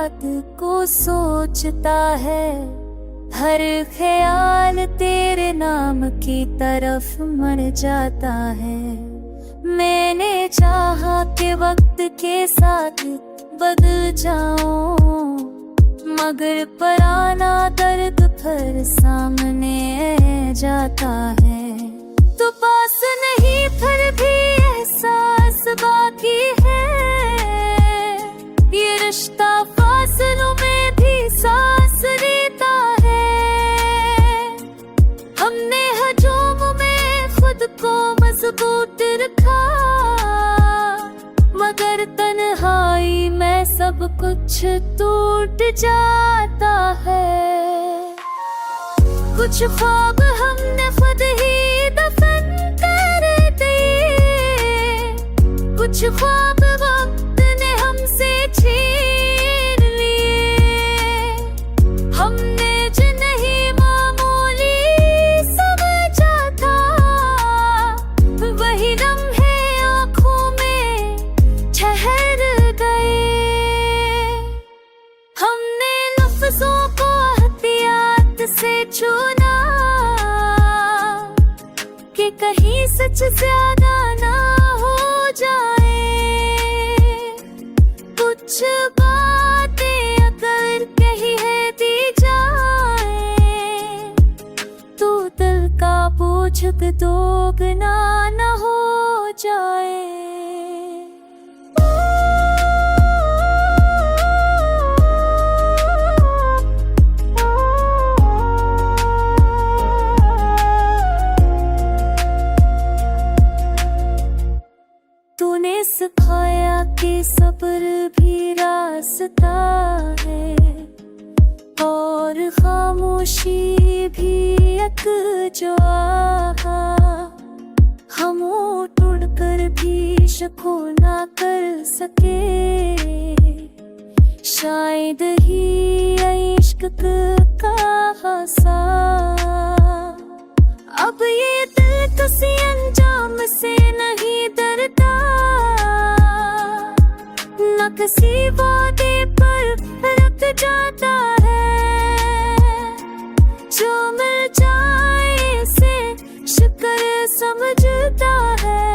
बात को सोचता है, हर ख्याल तेरे नाम की तरफ मर जाता है। मैंने चाहा कि वक्त के साथ बदल जाऊं, मगर पराना दर्द फिर सामने जाता है। तो पास नहीं फिर भी एहसास बाकी है, ये रिश्ता फासलों में भी सांस लेता है। हमने हजूम में खुद को मजबूत रखा, मगर तन्हाई में सब कुछ टूट जाता है। कुछ ख्वाब हमने खुद ही दफन कर दिए, कुछ ख्वाब वक्त ने हमसे छीन लिए। हमने जो नहीं मामूली समझा था, वही लम्हे आँखों में ठहर गए। हमने लफ्जों को एहतियात से चुना कि कहीं सच ज्यादा ना हो जाए। कुछ बातें अगर कही है दी जाए, तो दिल का बोझ दोगुना ना हो जाए। तूने सिखाया कि सब्र भी रास्ता है, और खामोशी भी एक दुआ। हम उड़ कर भी शको ना कर सके, शायद ही इश्क का हासा। अब ये दिल किसी अंजाम से नहीं डरता, न किसी वादे पर रुक जाता है। जो मिल जाए से शुक्र समझता है,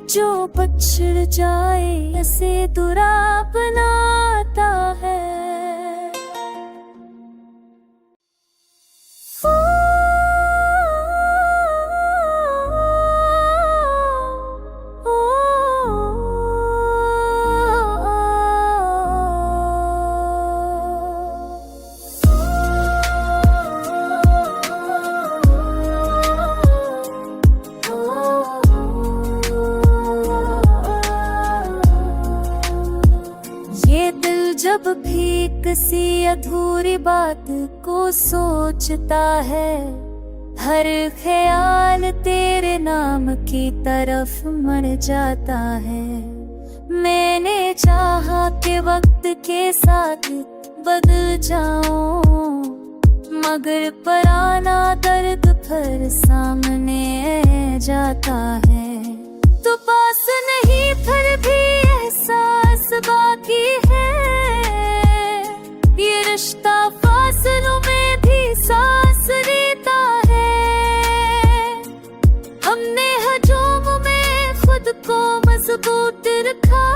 जो पछड़ जाए से दुरा बनाता है। जब भी किसी अधूरी बात को सोचता है, हर ख्याल तेरे नाम की तरफ मर जाता है। मैंने चाहा कि वक्त के साथ बदल जाऊं, मगर पराना दर्द फिर सामने जाता है। तो पास नहीं फिर भी एहसास बाकी है, ये रिश्ता फासलों में भी सांस लेता है। हमने हजूम में खुद को मजबूत रखा,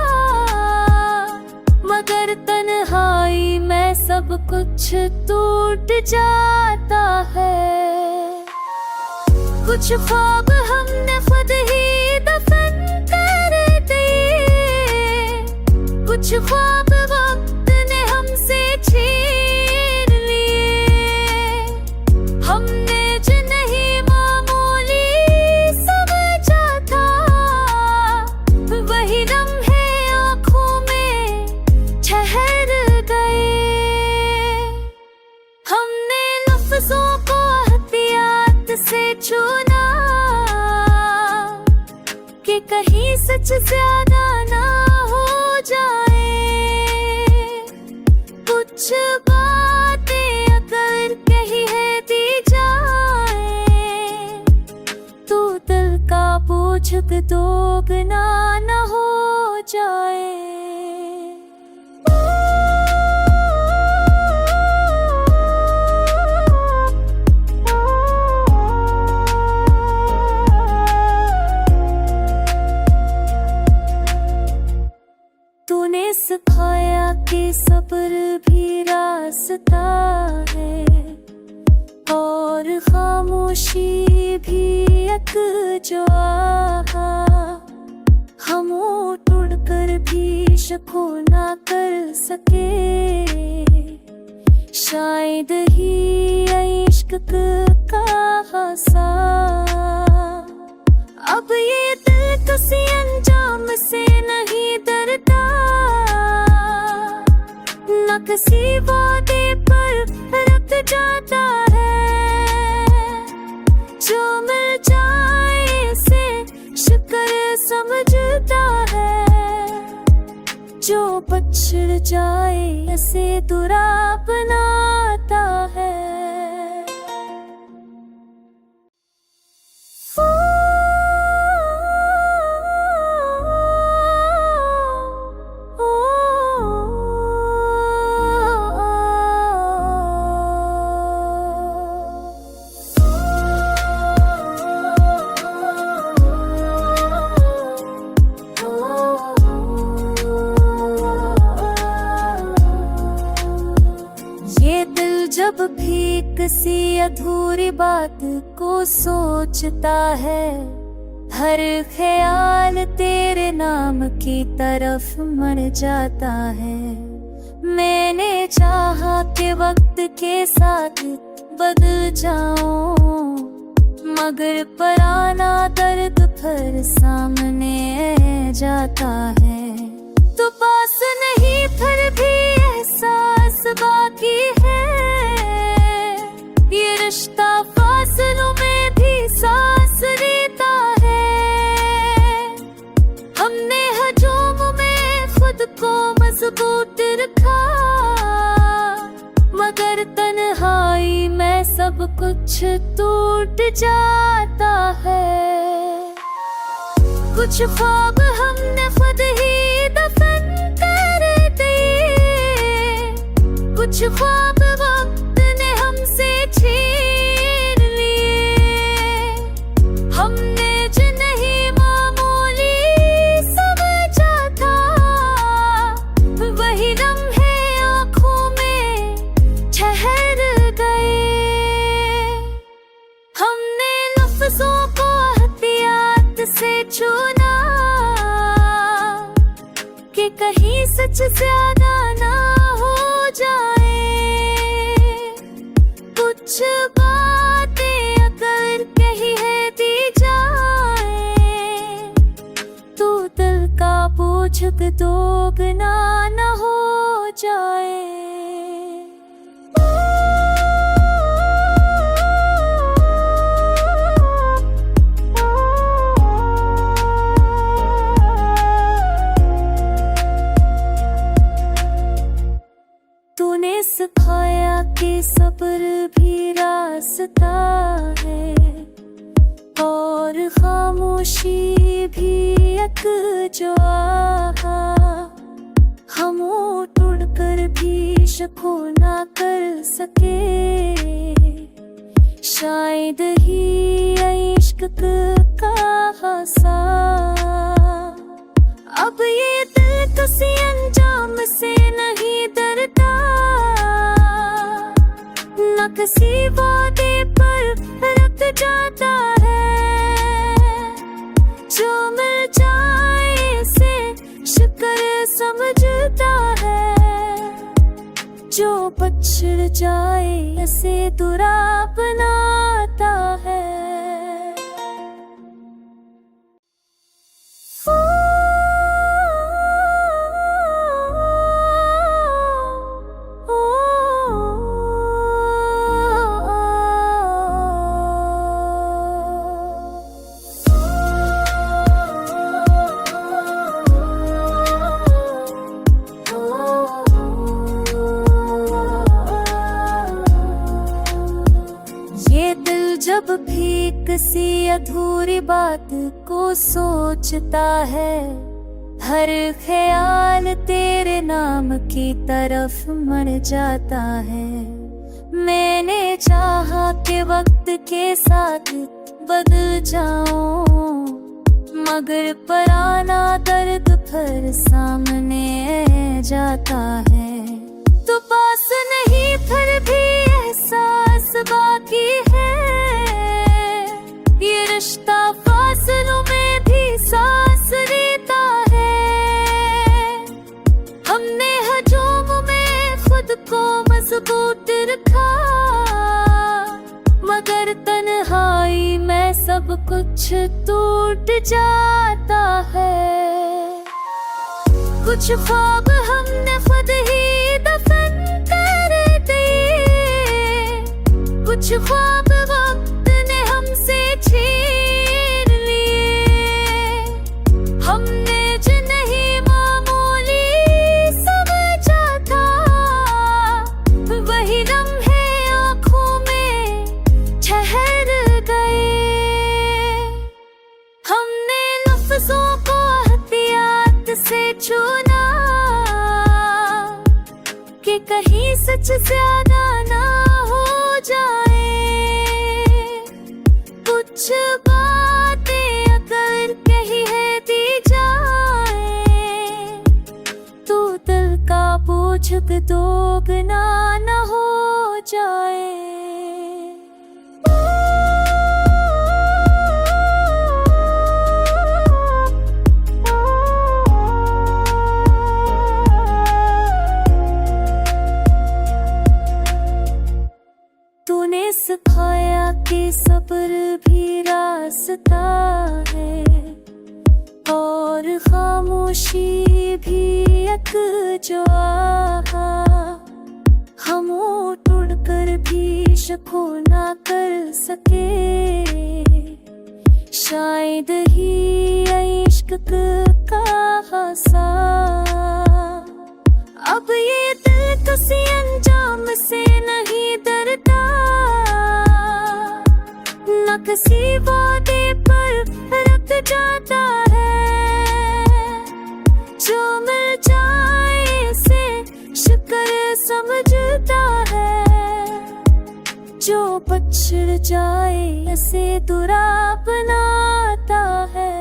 मगर तन्हाई में सब कुछ टूट जाता है। कुछ ख्वाब हमने खुद ही दफन कर दिए, कुछ ख्वाब वक्त ने हमसे छीन लिए। हमने जो नहीं मामूली समझा था, वही लम्हे आँखों में ठहर गए। हमने लफ्जों को एहतियात से चुना कि कहीं सच ज्यादा ना हो जाए। कुछ बातें अगर कही है दी जाए, तो दिल का बोझ दोगुना ना हो जाए। खामोशी भी एक जो आहा, हम उड़ कर भी शको ना कर सके, शायद ही इश्क का हासा। अब ये दिल किसी अंजाम से नहीं डरता, न किसी वादे पर रुक जाता है, जो मिल जाए से शुक्र समझता है, जो पछड़ जाए उसे दुरा बनाता है। जब भी किसी अधूरी बात को सोचता है, हर ख्याल तेरे नाम की तरफ मर जाता है। मैंने चाहा कि वक्त के साथ बदल जाऊं, मगर पराना दर्द फिर सामने जाता है। तो पास नहीं फिर भी एहसास बाकी है, ये रिश्ता फासलों में भी सांस लेता है। हमने हजूम में खुद को मजबूत रखा, मगर तन्हाई में सब कुछ टूट जाता है। कुछ ख्वाब हमने खुद ही दफन कर दिए, कुछ ख्वाब वक्त ने हमसे छीन लिए। हमने जो नहीं मामूली समझा था, वही लम्हे आँखों में ठहर गए। हमने लफ्जों को एहतियात से चुना कि कहीं सच ज्यादा ना हो जाए। कुछ बातें अगर कही है दी जाए, तो दिल का बोझ दोगुना न हो जाए। तूने सिखाया कि सब्र भी रास्ता है, और खामोशी भी एक जो आहा, हम उड़ कर भी शको ना कर सके, शायद ही इश्क का हासा। अब ये दिल किसी अंजाम से नहीं डरता, न किसी वादे पर रुक जाता है, जो मिल जाए से शुक्र समझता है, जो पछड़ जाए उसे दुरा बनाता है। जब भी किसी अधूरी बात को सोचता है, हर ख्याल तेरे नाम की तरफ मर जाता है। मैंने चाहा कि वक्त के साथ बदल जाऊं, मगर पराना दर्द फिर सामने जाता है। तो पास नहीं फिर भी एहसास बाकी है, मजबूत रखा, मगर तन्हाई में सब कुछ टूट जाता है। कुछ ख्वाब हमने खुद ही दफन कर दिए, कुछ ख्वाब वक्त ने हमसे छीन लिए। हमने जो नहीं मामूली समझा था, वही लम्हे आँखों में ठहर गए। हमने लफ्जों को एहतियात से चुना कि कहीं सच ज्यादा ना हो जाए। कुछ बातें अगर कही है दी जाए, तो दिल का बोझ दोगुना ना हो जाए। तूने सिखाया कि सब्र भी रास्ता है, और खामोशी भी एक दुआ। हम उड़ कर भी शको ना कर सके, शायद ही इश्क का हासा। अब ये दिल किसी अंजाम से नहीं डरता, न किसी वादे पर रुक जाता है। जो मिल जाए से शुक्र समझता है, जो पछड़ जाए से दुरा बनाता है।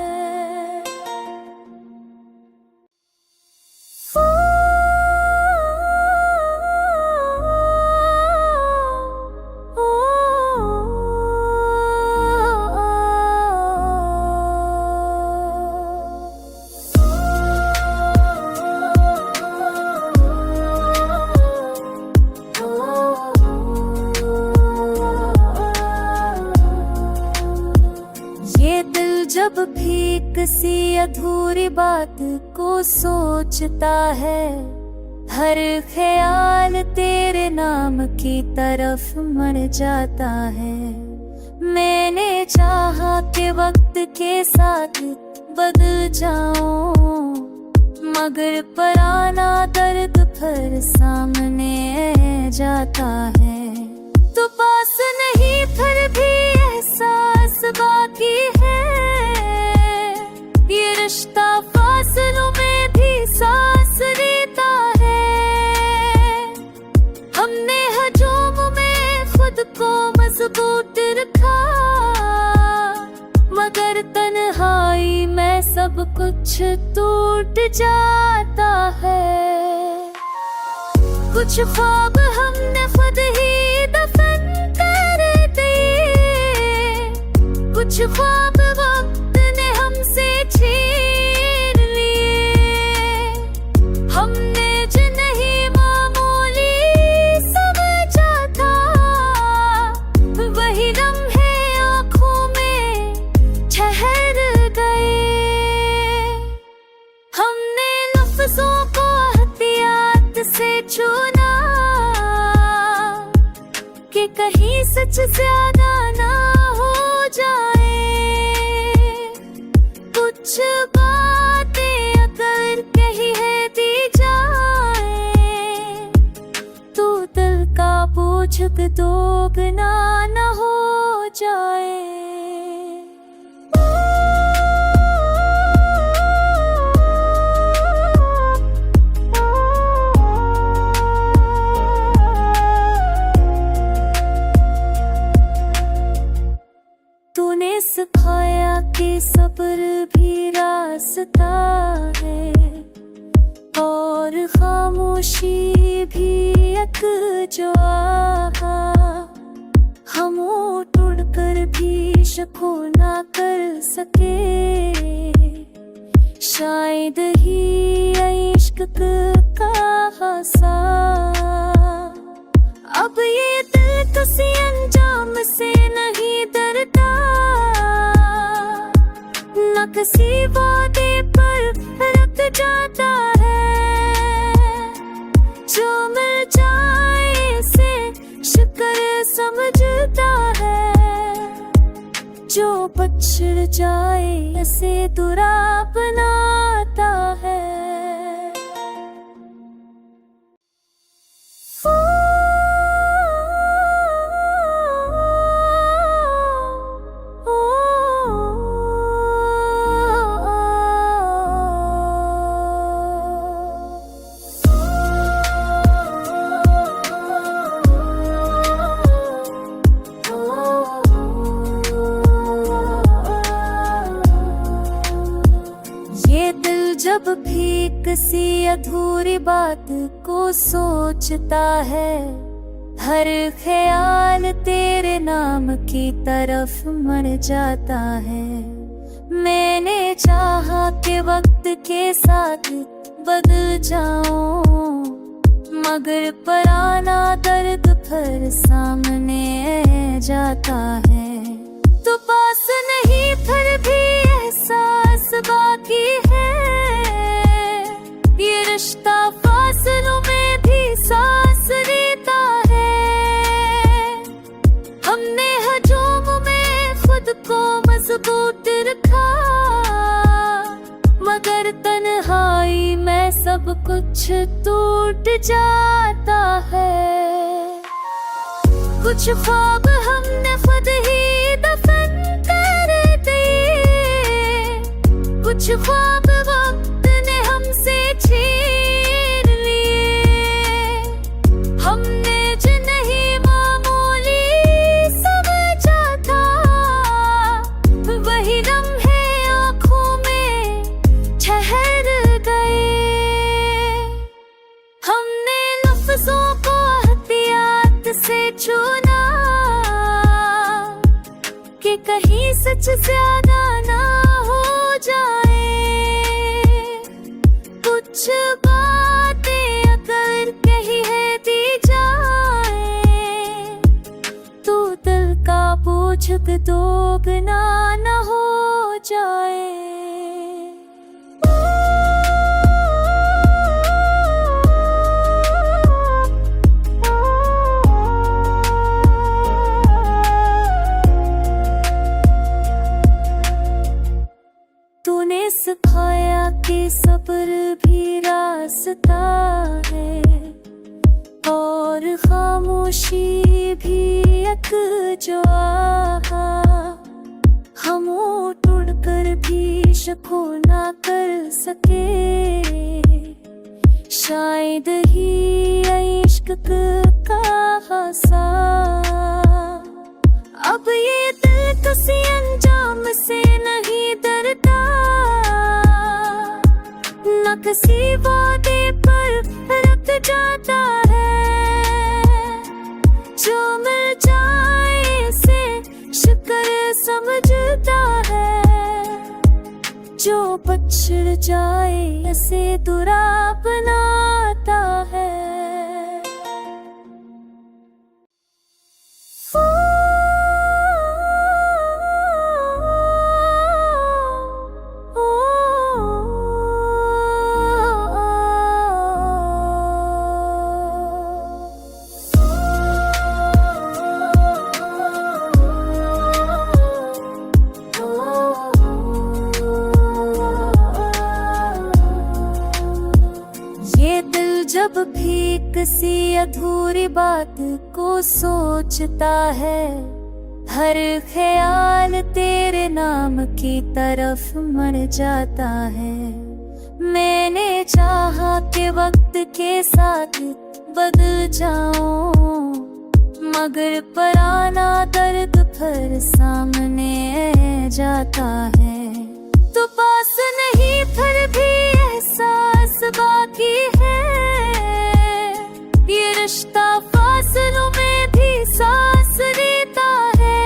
जब भी किसी अधूरी बात को सोचता है, हर ख्याल तेरे नाम की तरफ मर जाता है। मैंने चाहा कि वक्त के साथ बदल जाऊं, मगर पुराना दर्द फिर सामने जाता है। तो पास नहीं फिर भी एहसास बाकी है, ये रिश्ता फासलों में भी सांस लेता है। हमने हजूम में खुद को मजबूत रखा, मगर तन्हाई में सब कुछ टूट जाता है। कुछ ख्वाब हमने खुद ही दफन कर दिए, कुछ ख्वाब वक्त ने हमसे छीन लिए। हमने जो नहीं मामूली समझा था, वही लम्हे आँखों में ठहर गए। हमने लफ्जों को एहतियात से चुना कि कहीं सच ज्यादा ना हो जाए। कुछ बातें अगर कही है दी जाए, तो दिल का बोझ दोगुना ना हो जाए। तूने सिखाया कि सब्र भी रास्ता है, और खामोशी भी एक दुआ। हम उड़ कर भी शको ना कर सके, शायद ही इश्क का हासा। किसी वादे पर रुक जाता है। जो मिल जाए इसे शुक्र समझता है, जो पछड़ जाए इसे बुरा बनाता है। जब भी किसी अधूरी बात को सोचता है, हर ख्याल तेरे नाम की तरफ मर जाता है। मैंने चाहा कि वक्त के साथ बदल जाऊं, मगर पुराना दर्द फिर सामने जाता है। तो पास नहीं फिर भी एहसास बाकी है, ये रिश्ता फासलों में भी सांस लेता है। हमने हजूम में खुद को मजबूत रखा, मगर तन्हाई में सब कुछ टूट जाता है। कुछ ख्वाब हमने खुद ही दफन कर दिए, कुछ ख्वाब वक्त ने हमसे छीन लिए। हमने जो नहीं मामूली समझा था, वही लम्हे आँखों में ठहर गए। हमने लफ्जों को एहतियात से चुना कि कहीं सच ज्यादा ना हो जाए। कुछ बातें अगर कही है दी जाए, तो दिल का बोझ दोगुना न हो जाए। तूने सिखाया कि सब्र भी रास्ता है, और खामोशी भी एक दुआ। हम उड़ कर भी शको ना कर सके, शायद ही इश्क का हासा। अब ये दिल किसी अंजाम से नहीं डरता, न किसी वादे पर रुक जाता है। जो मिल जाए इसे शुक्र समझता है, जो पछड़ जाए इसे बुरा बनाता है। जब भी किसी अधूरी बात को सोचता है, हर ख्याल तेरे नाम की तरफ मर जाता है। मैंने चाहा कि वक्त के साथ बदल जाऊं, मगर पुराना दर्द फिर सामने जाता है। तो पास नहीं फिर भी एहसास बाकी है, ये रिश्ता फासलों में भी सांस लेता है।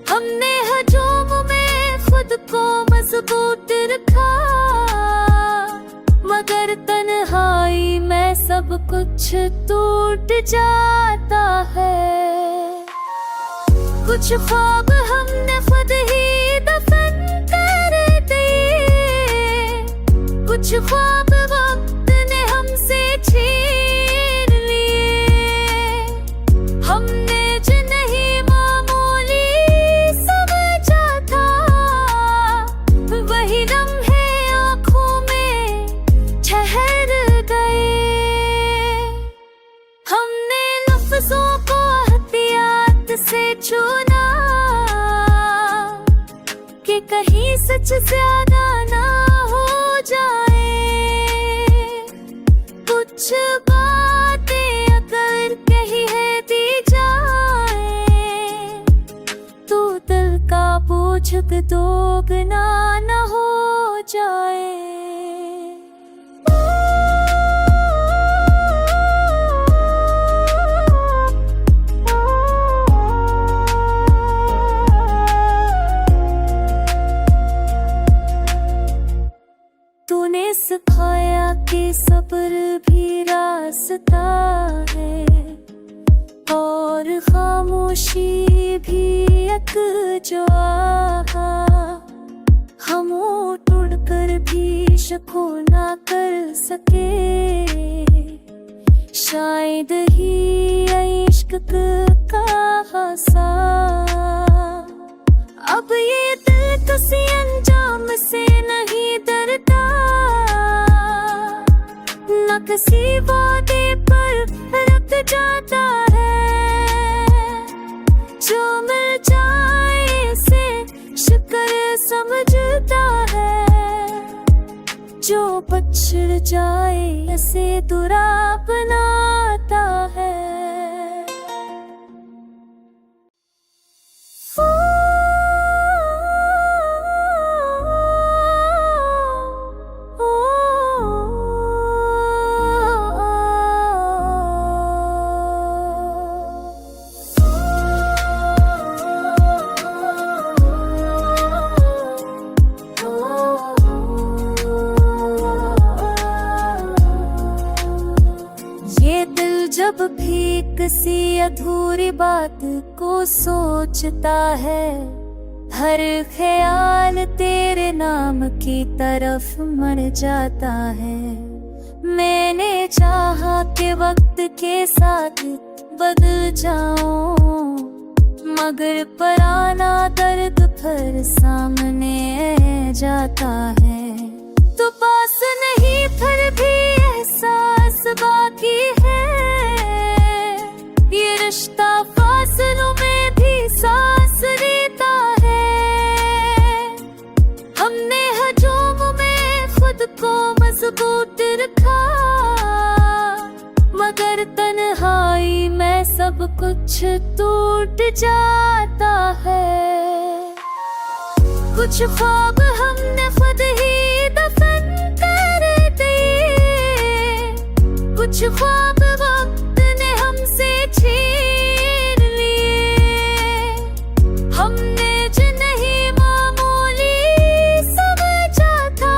हमने हजूम में खुद को मजबूत रखा, मगर तन्हाई में सब कुछ टूट जाता है। कुछ ख्वाब हमने खुद ही दफन कुछ ख्वाब वक्त ने हमसे छीन लिए, हमने जो नहीं मामूली समझा था, वही लम्हे आँखों में ठहर गए। हमने लफ्जों को एहतियात से चुना कि कहीं सच ज्यादा ना हो जाए। कुछ बातें अगर कही है दी जाए, तो दिल का बोझ दोगुना ना हो जाए। तूने सिखाया कि सब्र भी रास्ता है, और खामोशी भी एक दुआ। हम उड़ कर भी शको ना कर सके, शायद ही इश्क का हासा। अब ये दिल किसी अंजाम से नहीं डरता, न किसी वादे पर रुक जाता है। जो मिल जाए से शुक्र समझता है, जो पछड़ जाए इसे दुरा बनाता है। जब भी किसी अधूरी बात को सोचता है, हर ख्याल तेरे नाम की तरफ मर जाता है। मैंने चाहा कि वक्त के साथ बदल जाऊं, मगर पुराना दर्द फिर सामने जाता है। तो पास नहीं फिर भी एहसास बाकी है, ये रिश्ता फासलों में भी सांस लेता है। हमने हजूम में खुद को मजबूत रखा, मगर तन्हाई में सब कुछ टूट जाता है। कुछ ख्वाब हमने खुद ही दफन कर दिए, कुछ ख्वाब वक्त ने हमसे छीन लिए, हमने जो नहीं मामूली समझा था,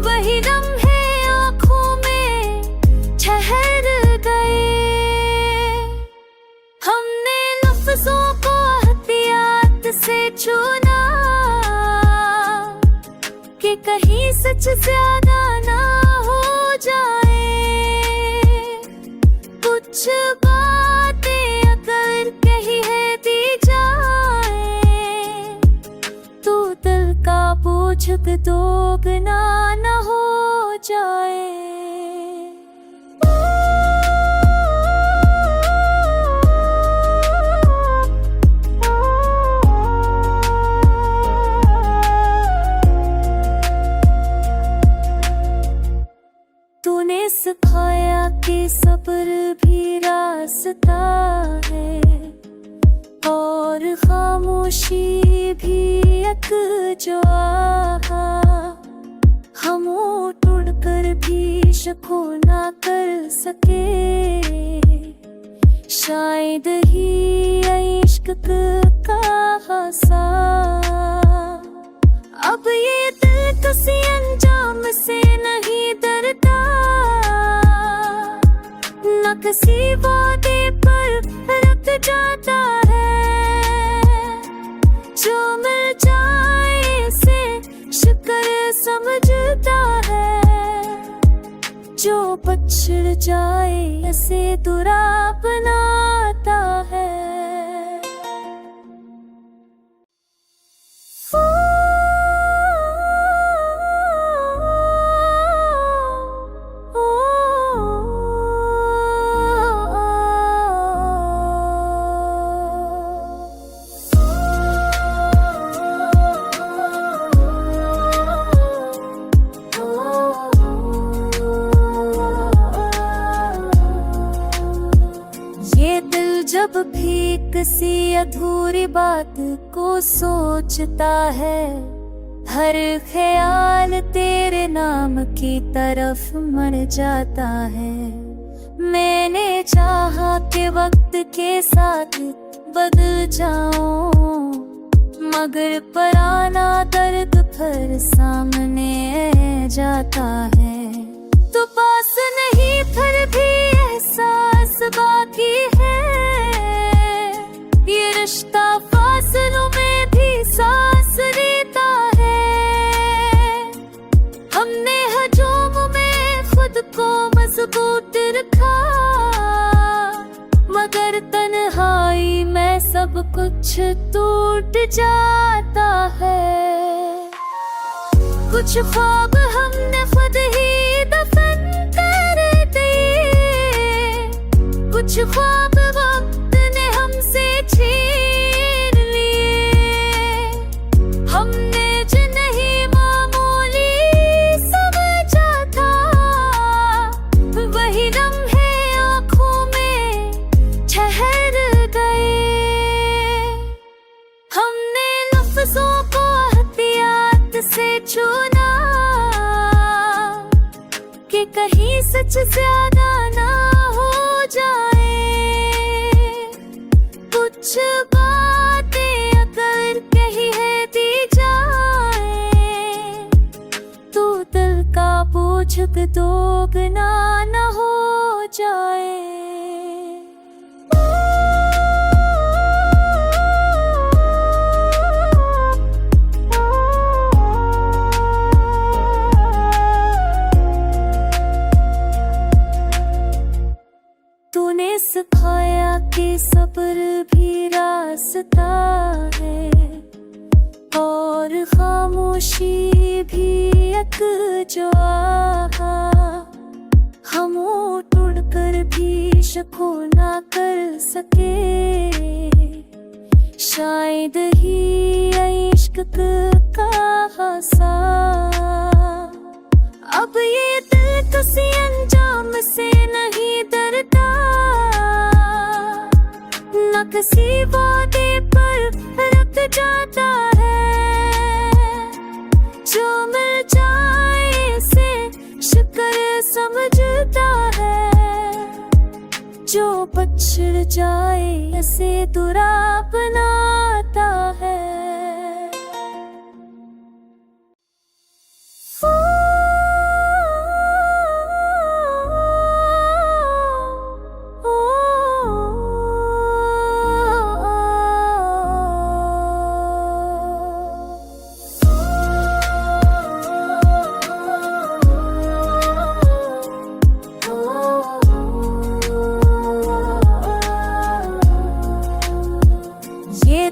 वही लम्हे आँखों में ठहर गए। हमने लफ्जों को एहतियात से चुना कि कहीं सच ज्यादा ना हो जाए। कुछ बातें अगर कही है दी जाए, तो दिल का बोझ दोगुना ना हो जाए। तूने सिखाया कि सब्र भी रास्ता है, और खामोशी भी एक दुआ। हम उड़ कर भी शको ना कर सके, शायद ही इश्क का हासा। अब ये दिल किसी अंजाम से नहीं डरता, न किसी वादे पर रुक जाता है। जो मिल जाए से शुक्र समझ समझता है, जो पछड़ जाए उसे तुरा अपनाता है। ये दिल जब भी किसी अधूरी बात को सोचता है, हर ख्याल तेरे नाम की तरफ मर जाता है। मैंने चाहा कि वक्त के साथ बदल जाऊं, मगर पुराना दर्द फिर सामने जाता है। तो पास नहीं फिर भी एहसास बाकी है, ये रिश्ता फासलों में भी सांस लेता है। हमने हजूम में खुद को मजबूत रखा, मगर तन्हाई में सब कुछ टूट जाता है। कुछ ख्वाब हमने खुद ही दफन कर दिए, कुछ ख्वाब वक्त ने हमसे छीन लिए। हमने जो नहीं मामूली समझा था, वही लम्हे आँखों में ठहर गए। हमने लफ्जों को एहतियात से चुना कि कहीं सच ज्यादा ना हो जाए। कुछ बातें अगर कही है दी जाए, तो दिल का बोझ दोगुना ना हो जाए। तूने सिखाया कि सब्र भी रास्ता है, और खामोशी भी एक दुआ। हम टूट कर भी शको ना कर सके, शायद ही इश्क का हासा। अब ये दिल किसी अंजाम से नहीं डरता, न किसी वादे पर रुक जाता है। जो मिल जाए से शुक्र समझता है, जो पछड़ जाए उसे तुरा अपनाता है। ये